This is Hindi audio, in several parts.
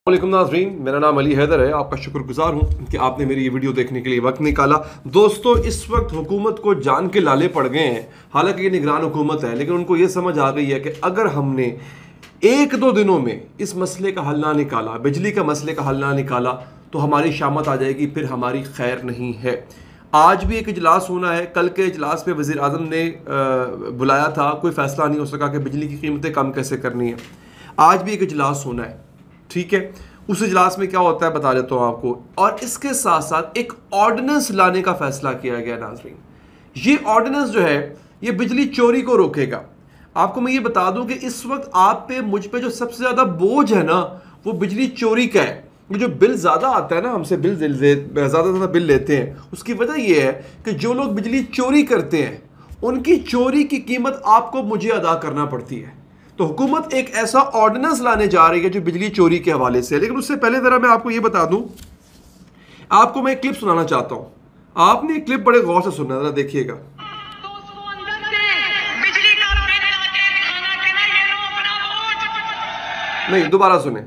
वालेकुम नाज़रीन, मेरा नाम अली हैदर है। आपका शुक्रगुजार हूँ कि आपने मेरी ये वीडियो देखने के लिए वक्त निकाला। दोस्तों, इस वक्त हुकूमत को जान के लाले पड़ गए हैं। हालांकि ये निगरान हुकूमत है, लेकिन उनको ये समझ आ गई है कि अगर हमने एक दो दिनों में इस मसले का हल ना निकाला, बिजली का मसले का हल ना निकाला, तो हमारी शामत आ जाएगी, फिर हमारी खैर नहीं है। आज भी एक इजलास होना है। कल के इजलास पे वज़ीर आज़म ने बुलाया था, कोई फ़ैसला नहीं हो सका कि बिजली की कीमतें कम कैसे करनी है। आज भी एक इजलास होना है, ठीक है। उस इजलास में क्या होता है बता देता हूँ आपको। और इसके साथ साथ एक ऑर्डिनेंस लाने का फैसला किया गया नाज़रीन। ये ऑर्डिनेंस जो है ये बिजली चोरी को रोकेगा। आपको मैं ये बता दूं कि इस वक्त आप पे मुझ पे जो सबसे ज़्यादा बोझ है ना, वो बिजली चोरी का है। जो बिल ज़्यादा आता है ना, हमसे बिल ज़्यादा बिल लेते हैं, उसकी वजह यह है कि जो लोग बिजली चोरी करते हैं उनकी चोरी की कीमत आपको मुझे अदा करना पड़ती है। तो हुकूमत एक ऐसा ऑर्डिनेंस लाने जा रही है जो बिजली चोरी के हवाले से। लेकिन उससे पहले ज़रा मैं आपको ये बता दूं, आपको मैं एक क्लिप सुनाना चाहता हूं। आपने एक क्लिप बड़े गौर से सुनना, ज़रा देखिएगा। नहीं, दोबारा सुने।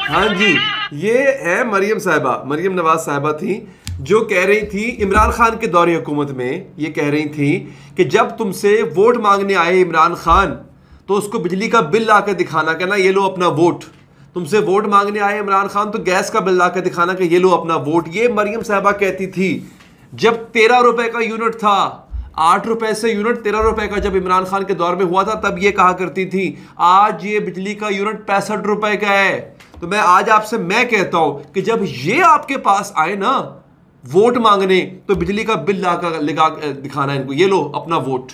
हाँ जी, ये है मरियम साहिबा, मरियम नवाज साहिबा थी, जो कह रही थी इमरान खान के दौरे हुकूमत में, ये कह रही थी कि जब तुमसे वोट मांगने आए इमरान खान तो उसको बिजली का बिल ला के दिखाना, कहना ये लो अपना वोट। तुमसे वोट मांगने आए इमरान खान तो गैस का बिल ला के दिखाना कि ये लो अपना वोट। ये मरियम साहिबा कहती थी। जब 13 रुपए का यूनिट था, 8 रुपए से यूनिट 13 रुपए का जब इमरान खान के दौर में हुआ था, तब ये कहा करती थी आज ये बिजली का यूनिट 65 रुपए का है। तो मैं आज आपसे मैं कहता हूं कि जब ये आपके पास आए ना वोट मांगने, तो बिजली का बिल लगा दिखाना इनको, ये लो अपना वोट।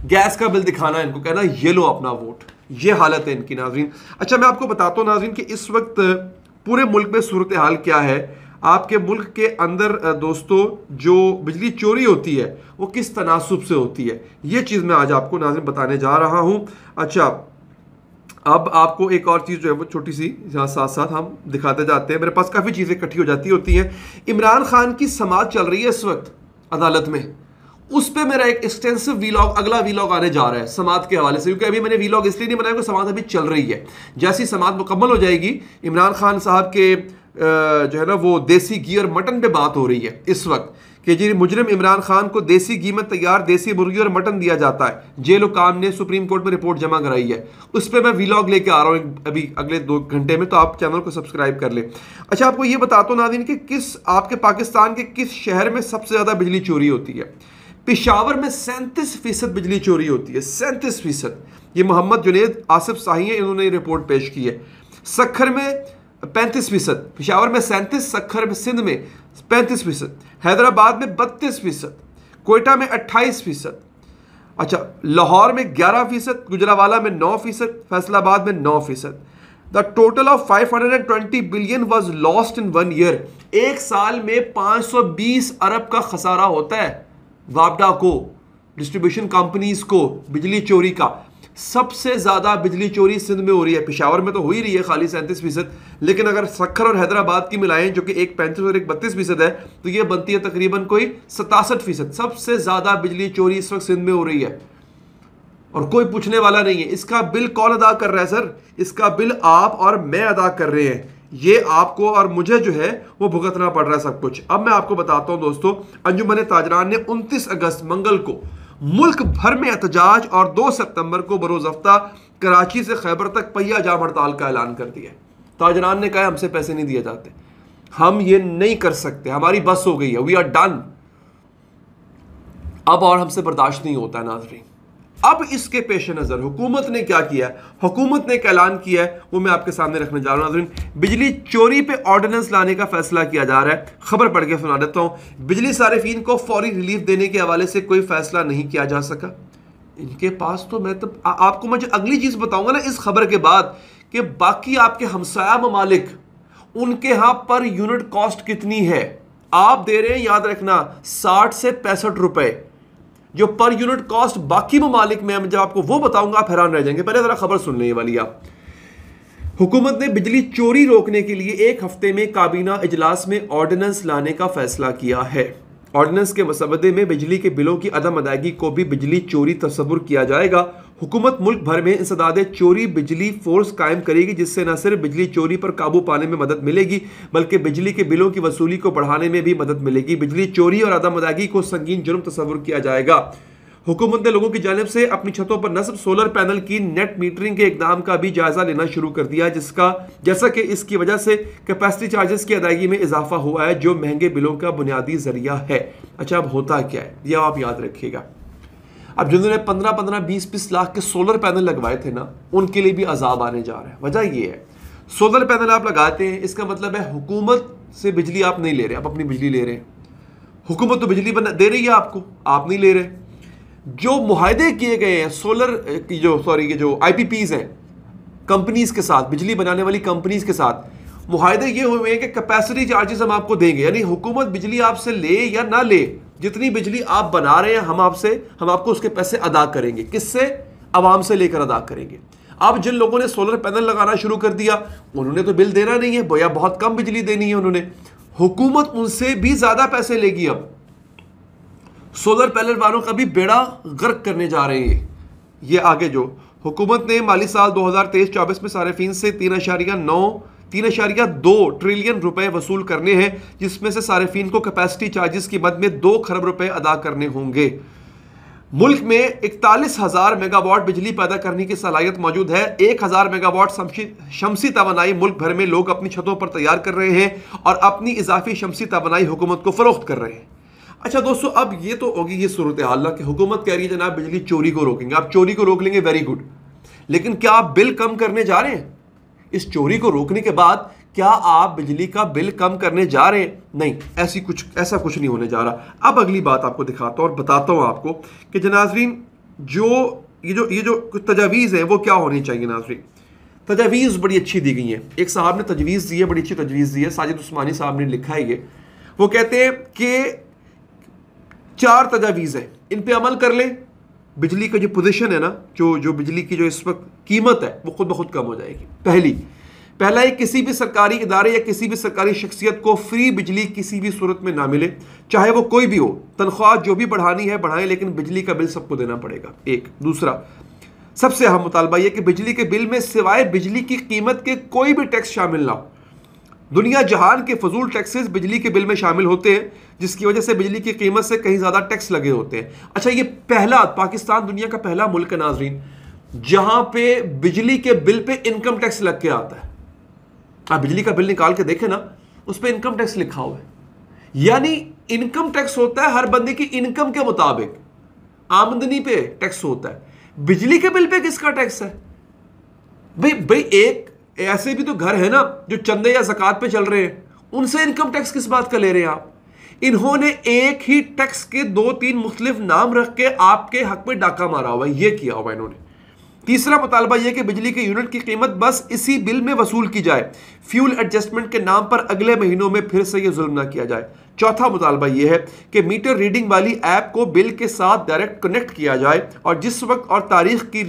गैस का बिल दिखाना इनको, कहना ये लो अपना वोट। ये हालत है इनकी नाज़रीन। अच्छा, मैं आपको बताता हूं नाज़रीन कि इस वक्त पूरे मुल्क में सूरत हाल क्या है। आपके मुल्क के अंदर दोस्तों जो बिजली चोरी होती है वो किस तनासुब से होती है, ये चीज़ मैं आज आपको नाज़रीन बताने जा रहा हूं। अच्छा, अब आपको एक और चीज़ जो है वो छोटी सी यहाँ साथ साथ हम दिखाते जाते हैं। मेरे पास काफ़ी चीज़ें इकट्ठी हो जाती होती हैं। इमरान खान की समाअत चल रही है इस वक्त अदालत में, उस पर मेरा एक एक्सटेंसिव वीलॉग, अगला वीलॉग आने जा रहा है समाअत के हवाले से। क्योंकि अभी मैंने वीलॉग इसलिए नहीं बनाया क्योंकि समाअत अभी चल रही है। जैसी समाअत मुकम्मल हो जाएगी, इमरान खान साहब के जो है ना वो देसी घी और मटन पे बात हो रही है इस वक्त कि जी मुजरिम इमरान खान को देसी घी में तैयार देसी मुर्गी और मटन दिया जाता है। जेल हुकाम ने सुप्रीम कोर्ट में रिपोर्ट जमा कराई है, उस पर मैं वीलॉग लेके आ रहा हूँ अभी अगले 2 घंटे में, तो आप चैनल को सब्सक्राइब कर लें। अच्छा, आपको ये बताता हूँ नाज़रीन कि किस आपके पाकिस्तान के किस शहर में सबसे ज़्यादा बिजली चोरी होती है। पेशावर में 37% बिजली चोरी होती है, 37%। ये मोहम्मद जुनेद आसिफ शाही है, इन्होंने रिपोर्ट पेश की है। सखर में 35%, पेशावर में 37%, सखर में सिंध में 35%, हैदराबाद में 32%, कोयटा में 28%। अच्छा, लाहौर में 11%, गुजरावाला में 9%, फैसलाबाद में 9%। The total of 520 billion was lost in 1 year. एक साल में 520 अरब का खसारा होता है वापडा को, डिस्ट्रीब्यूशन कंपनीज को, बिजली चोरी का। सबसे ज़्यादा बिजली चोरी सिंध में हो रही है। पेशावर में तो हो ही रही है खाली 37%, लेकिन अगर सखर और हैदराबाद की मिलाएं जो कि एक 35 और एक 32% है, तो ये बनती है तकरीबन कोई 67%। सबसे ज़्यादा बिजली चोरी इस वक्त सिंध में हो रही है और कोई पूछने वाला नहीं है। इसका बिल कौन अदा कर रहा है सर? इसका बिल आप और मैं अदा कर रहे हैं। ये आपको और मुझे जो है वो भुगतना पड़ रहा है सब कुछ। अब मैं आपको बताता हूं दोस्तों, अंजुमन ताजरान ने 29 अगस्त मंगल को मुल्क भर में एहतजाज और 2 सितंबर को बरोज़ हफ्ता कराची से खैबर तक पहिया जाम हड़ताल का ऐलान कर दिया। ताजरान ने कहा हमसे पैसे नहीं दिए जाते, हम ये नहीं कर सकते, हमारी बस हो गई है, वी आर डन, अब और हमसे बर्दाश्त नहीं होता है नाज़रीन। अब इसके पेश नज़र हुकूमत ने क्या किया है, हुकूमत ने एक ऐलान किया है, वो मैं आपके सामने रखने जा रहा हूँ नाज़रीन। बिजली चोरी पे ऑर्डिनेंस लाने का फैसला किया जा रहा है। खबर पढ़ के सुना देता हूँ। बिजली सारिफीन को फौरी रिलीफ देने के हवाले से कोई फैसला नहीं किया जा सका। इनके पास तो मैं तो आपको मैं जो अगली चीज़ बताऊंगा ना इस खबर के बाद कि बाकी आपके हमसाया ममालिक उनके यहां पर यूनिट कॉस्ट कितनी है। आप दे रहे हैं, याद रखना, 60 से 65 रुपए जो पर यूनिट कॉस्ट बाकी ममालिक में। जब आपको वो बताऊंगा आप हैरान रह जाएंगे। पहले जरा खबर सुन लेने वाली आप। हुकूमत ने बिजली चोरी रोकने के लिए 1 हफ्ते में काबीना इजलास में ऑर्डिनेंस लाने का फैसला किया है। ऑर्डिनेंस के मसवदे में बिजली के बिलों की अदम अदायगी को भी बिजली चोरी तस्वुर किया जाएगा। हुकूमत मुल्क भर में इंसदादे चोरी बिजली फोर्स कायम करेगी, जिससे न सिर्फ बिजली चोरी पर काबू पाने में मदद मिलेगी बल्कि बिजली के बिलों की वसूली को बढ़ाने में भी मदद मिलेगी। बिजली चोरी और अदम अदायगी को संगीन जुर्म तस्वुर किया जाएगा। हुकूमत ने लोगों की जानिब से अपनी छतों पर नस्ब सोलर पैनल की नेट मीटरिंग के इकदाम का भी जायजा लेना शुरू कर दिया, जैसा कि इसकी वजह से कैपेसिटी चार्जेस की अदायगी में इजाफा हुआ है, जो महंगे बिलों का बुनियादी जरिया है। अच्छा, अब होता क्या है यह आप याद रखिएगा। अब जिन्होंने 15-15, 20-20 लाख के सोलर पैनल लगवाए थे ना, उनके लिए भी अजाब आने जा रहा है। वजह यह है, सोलर पैनल आप लगाते हैं, इसका मतलब है हुकूमत से बिजली आप नहीं ले रहे, आप अपनी बिजली ले रहे हैं। हुकूमत तो बिजली दे रही है आपको, आप नहीं ले रहे। जो मुआहदे किए गए हैं सोलर की जो IPPs हैं कंपनीज के साथ, बिजली बनाने वाली कंपनीज के साथ, मुआहदे ये हुए हैं कि कैपेसिटी चार्जेस हम आपको देंगे, यानी हुकूमत बिजली आपसे ले या ना ले, जितनी बिजली आप बना रहे हैं हम आपको उसके पैसे अदा करेंगे। किससे? आवाम से लेकर अदा करेंगे। अब जिन लोगों ने सोलर पैनल लगाना शुरू कर दिया, उन्होंने तो बिल देना नहीं है, या बहुत कम बिजली देनी है उन्होंने, हुकूमत उनसे भी ज्यादा पैसे लेगी। अब सोलर पैनल वालों का भी बेड़ा गर्क करने जा रहे हैं ये आगे। जो हुकूमत ने माली साल 2023-24 में सार्फिन से 3.2 ट्रिलियन रुपए वसूल करने हैं, जिसमें से सार्फिन को कैपेसिटी चार्जेस की मद में 2 खरब रुपए अदा करने होंगे। मुल्क में 41,000 मेगावाट बिजली पैदा करने की सलाहियत मौजूद है। 1,000 मेगावाट शमसी तवानाई मुल्क भर में लोग अपनी छतों पर तैयार कर रहे हैं और अपनी इजाफी शमसी तवानाई हुकूमत को फरोख्त कर रहे हैं। अच्छा दोस्तों, अब ये तो होगी ये सूरत हाल कि हुकूमत कह रही है जनाब बिजली चोरी को रोकेंगे। आप चोरी को रोक लेंगे, वेरी गुड, लेकिन क्या आप बिल कम करने जा रहे हैं? इस चोरी को रोकने के बाद क्या आप बिजली का बिल कम करने जा रहे हैं? नहीं, ऐसा कुछ नहीं होने जा रहा। अब अगली बात आपको दिखाता हूं और बताता हूं आपको कि नाज़रीन ये जो तजावीज़ है वो क्या होनी चाहिए। नाज़रीन, तजावीज़ बड़ी अच्छी दी गई है। एक साहब ने तजवीज़ दी है, बड़ी अच्छी तजवीज़ दी है, साजिद उस्मानी साहब ने लिखा है ये। वो कहते हैं कि 4 तजावीज़ है, इन पे अमल कर ले, बिजली का जो पोजीशन है ना, जो बिजली की जो इस वक्त कीमत है वो खुद ब खुद कम हो जाएगी। पहला है, किसी भी सरकारी इदारे या किसी भी सरकारी शख्सियत को फ्री बिजली किसी भी सूरत में ना मिले, चाहे वो कोई भी हो। तनख्वाह जो भी बढ़ानी है बढ़ाएं, लेकिन बिजली का बिल सबको देना पड़ेगा। एक दूसरा सबसे अहम मुतालबा यह कि बिजली के बिल में सिवाय बिजली की कीमत के कोई भी टैक्स शामिल ना हो। दुनिया जहान के फजूल टैक्सेस बिजली के बिल में शामिल होते हैं, जिसकी वजह से बिजली की कीमत से कहीं ज्यादा टैक्स लगे होते हैं। अच्छा, ये पाकिस्तान दुनिया का पहला मुल्क है नाजरीन जहां पे बिजली के बिल पे इनकम टैक्स लग के आता है। आप बिजली का बिल निकाल के देखें ना, उस पर इनकम टैक्स लिखा हुआ है, यानी इनकम टैक्स होता है हर बंदे की इनकम के मुताबिक, आमदनी पे टैक्स होता है। बिजली के बिल पे किसका टैक्स है? भाई एक ऐसे भी तो घर है ना जो चंदे या ज़कात पे चल रहे हैं, उनसे इनकम टैक्स किस बात का ले रहे हैं आप? इन्होंने एक ही टैक्स के 2-3 मुख्तलिफ नाम रख के आपके हक में डाका मारा हुआ है, ये किया हुआ इन्होंने। तीसरा मुतालबा यह कि बिजली के यूनिट की कीमत बस इसी बिल में वसूल की जाए, फ्यूल एडजस्टमेंट के नाम पर अगले महीनों में फिर से यह जुल्म ना किया जाए। चौथा मुतालबा यह है कि मीटर रीडिंग वाली ऐप को बिल के साथ डायरेक्ट कनेक्ट किया जाए और जिस वक्त और तारीख की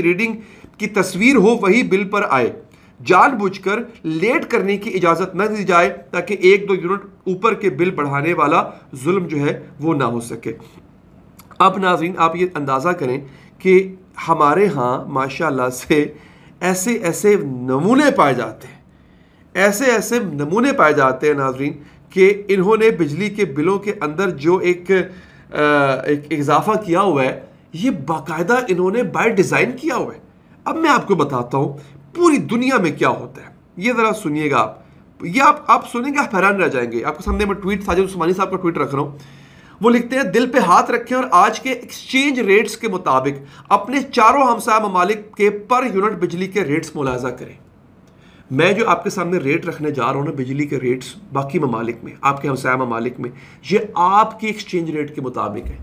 रीडिंग की तस्वीर हो वही बिल पर आए। जानबूझकर लेट करने की इजाजत न दी जाए ताकि 1-2 यूनिट ऊपर के बिल बढ़ाने वाला जुल्म जो है वो ना हो सके। अब नाज़रीन, आप ये अंदाज़ा करें कि हमारे यहाँ माशाल्लाह से ऐसे नमूने पाए जाते हैं, ऐसे नमूने पाए जाते हैं नाज़रीन कि इन्होंने बिजली के बिलों के अंदर जो एक इजाफा किया हुआ है, ये बाकायदा इन्होंने बाय डिज़ाइन किया हुआ है। अब मैं आपको बताता हूँ पूरी दुनिया में क्या होता है, ये ज़रा सुनिएगा आप। ये आप सुनेंगे आप हैरान रह जाएंगे। आपके सामने मैं ट्वीट साजिद उस्मानी साहब का ट्वीट रख रहा हूँ। वो लिखते हैं, दिल पे हाथ रखें और आज के एक्सचेंज रेट्स के मुताबिक अपने चारों हमसाया ममालिक के पर यूनिट बिजली के रेट्स मुलाजा करें। मैं जो आपके सामने रेट रखने जा रहा हूँ ना, बिजली के रेट्स बाकी ममालिक में, आपके हमसाया ममालिक में, ये आपकी एक्सचेंज रेट के मुताबिक है।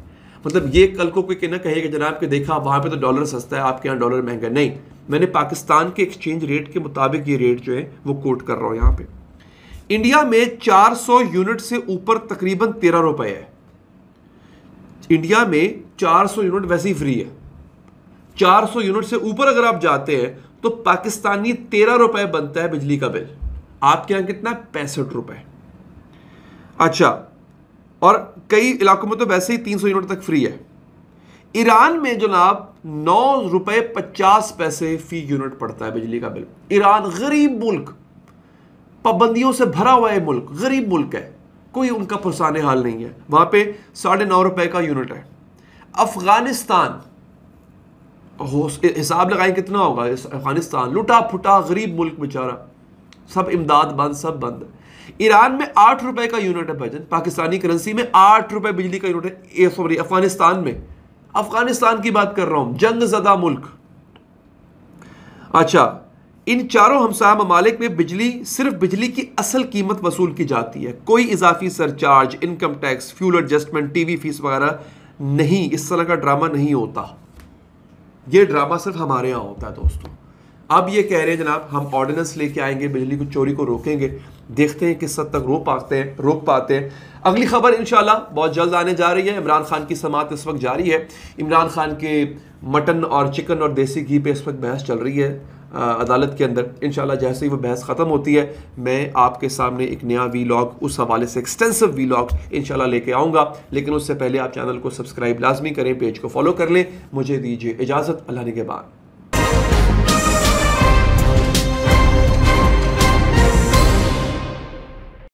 मतलब ये कल को कोई कहना कहेगा जनाब कि देखा वहाँ पे तो डॉलर सस्ता है, आपके यहाँ डॉलर महंगा। नहीं, मैंने पाकिस्तान के एक्सचेंज रेट के मुताबिक ये रेट जो है वो कोट कर रहा हूँ यहाँ पे। इंडिया में 400 यूनिट से ऊपर तकरीबन 13 रुपए है। इंडिया में 400 यूनिट वैसे ही फ्री है। 400 यूनिट से ऊपर अगर आप जाते हैं तो पाकिस्तानी 13 रुपए बनता है बिजली का बिल। आपके यहां कितना? 65 रुपए। अच्छा, और कई इलाकों में तो वैसे ही 300 यूनिट तक फ्री है। ईरान में जनाब 9 रुपए 50 पैसे फी यूनिट पड़ता है बिजली का बिल। ईरान गरीब मुल्क, पाबंदियों से भरा हुआ है मुल्क, गरीब मुल्क है, कोई उनका पुरसाने हाल नहीं है। वहां पे 9.5 रुपए का यूनिट है। अफगानिस्तान, हिसाब लगाएं कितना होगा। अफगानिस्तान लुटा फुटा गरीब मुल्क बेचारा, सब इमदाद बंद, सब बंद। ईरान में 8 रुपए का यूनिट है भजन, पाकिस्तानी करेंसी में 8 रुपए बिजली का यूनिट है। सॉरी, अफगानिस्तान में, अफगानिस्तान की बात कर रहा हूं, जंग ज़दा मुल्क। अच्छा, इन चारों हमसाया ममालिक में बिजली, सिर्फ बिजली की असल कीमत वसूल की जाती है। कोई इजाफी surcharge, income tax, fuel adjustment, TV fees वगैरह नहीं, इस तरह का ड्रामा नहीं होता। ये ड्रामा सिर्फ हमारे यहाँ होता है दोस्तों। अब ये कह रहे हैं जनाब हम ऑर्डिनेंस लेके आएंगे, बिजली को चोरी को रोकेंगे। देखते हैं किस हद तक रोक पाते हैं। अगली खबर इंशाल्लाह बहुत जल्द आने जा रही है। इमरान खान की समाअत इस वक्त जारी है। इमरान खान के मटन और चिकन और देसी घी पे इस वक्त बहस चल रही है अदालत के अंदर। इंशाल्लाह जैसे ही वो बहस ख़त्म होती है मैं आपके सामने एक नया वीलॉग, उस हवाले से एक्सटेंसिव वीलॉग इंशाल्लाह लेके आऊँगा। लेकिन उससे पहले आप चैनल को सब्सक्राइब लाजमी करें, पेज को फॉलो कर लें। मुझे दीजिए इजाज़त, अल्लाह निगहबान।